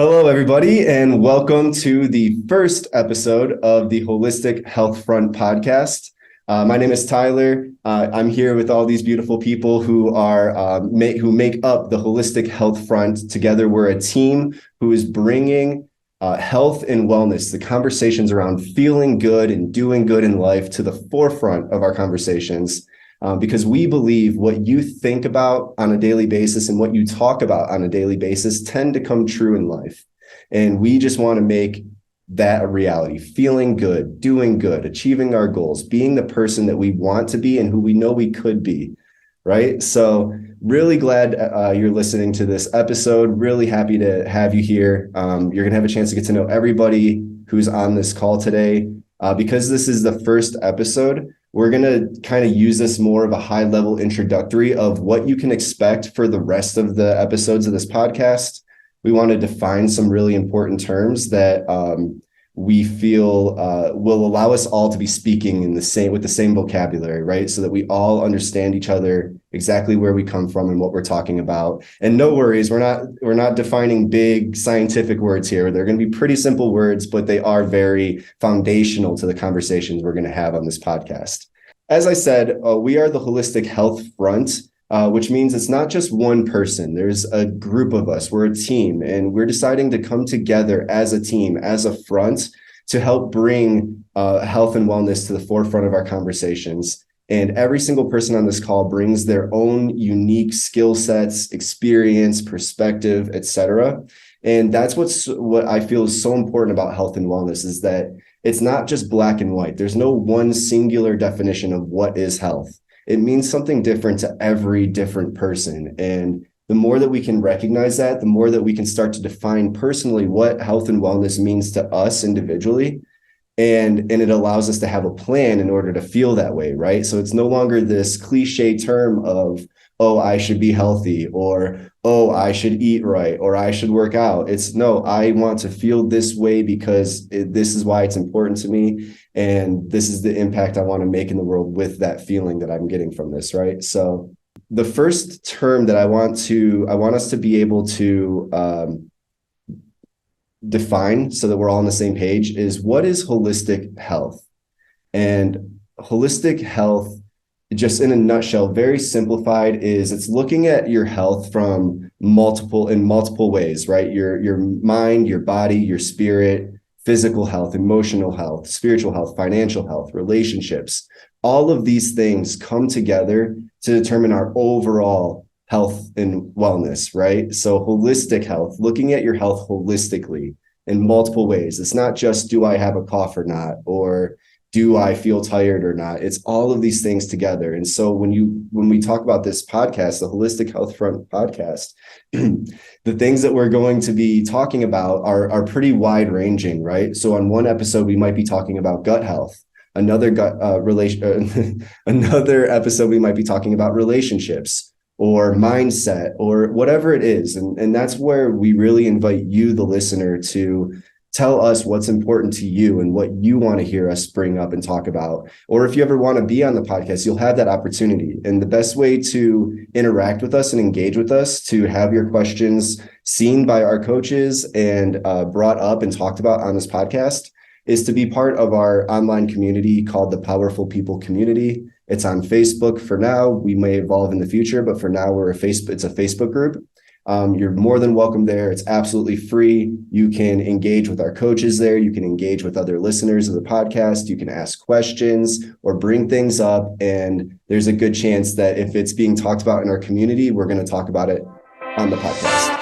Hello, everybody, and welcome to the first episode of the Holistic Health Front podcast. My name is Tyler. I'm here with all these beautiful people who make up the Holistic Health Front. Together, we're a team who is bringing health and wellness, the conversations around feeling good and doing good in life, to the forefront of our conversations. Because we believe what you think about on a daily basis and what you talk about on a daily basis tend to come true in life. And we just want to make that a reality, feeling good, doing good, achieving our goals, being the person that we want to be and who we know we could be, right? So really glad you're listening to this episode. Really happy to have you here. You're going to have a chance to get to know everybody who's on this call today. Because this is the first episode, we're going to kind of use this more of a high level introductory of what you can expect for the rest of the episodes of this podcast. We want to define some really important terms that we feel will allow us all to be speaking with the same vocabulary, right? So that we all understand each other, exactly where we come from and what we're talking about. And no worries, we're not defining big scientific words here. They're going to be pretty simple words, but they are very foundational to the conversations we're going to have on this podcast. As I said, we are the Holistic Health Front, which means it's not just one person. There's a group of us. We're a team, and we're deciding to come together as a team, as a front, to help bring health and wellness to the forefront of our conversations. And every single person on this call brings their own unique skill sets, experience, perspective, etc. And that's what I feel is so important about health and wellness, is that it's not just black and white. There's no one singular definition of what is health. It means something different to every different person. And the more that we can recognize that, the more that we can start to define personally what health and wellness means to us individually. And it allows us to have a plan in order to feel that way, right? So it's no longer this cliche term of, oh, I should be healthy, or, oh, I should eat right, or I should work out. It's no, I want to feel this way because this is why it's important to me. And this is the impact I want to make in the world with that feeling that I'm getting from this, right? So the first term that I want us to be able to define so that we're all on the same page is, what is holistic health? And holistic health, just in a nutshell, very simplified, is it's looking at your health from multiple ways, right? Your mind, your body, your spirit, physical health, emotional health, spiritual health, financial health, relationships. All of these things come together to determine our overall health and wellness, right? So holistic health, looking at your health holistically in multiple ways. It's not just, do I have a cough or not, or do I feel tired or not? It's all of these things together. And so when we talk about this podcast, the Holistic Health Front podcast, the things that we're going to be talking about are pretty wide ranging, right? So on one episode, we might be talking about gut health. Another episode, we might be talking about relationships or mindset or whatever it is. And that's where we really invite you, the listener, to tell us what's important to you and what you want to hear us bring up and talk about. Or if you ever want to be on the podcast, you'll have that opportunity. And the best way to interact with us and engage with us, to have your questions seen by our coaches and brought up and talked about on this podcast, is to be part of our online community called the Powerful People Community. It's on Facebook for now. We may evolve in the future, but for now, it's a Facebook group. You're more than welcome there. It's absolutely free. You can engage with our coaches there. You can engage with other listeners of the podcast. You can ask questions or bring things up. And there's a good chance that if it's being talked about in our community, we're going to talk about it on the podcast.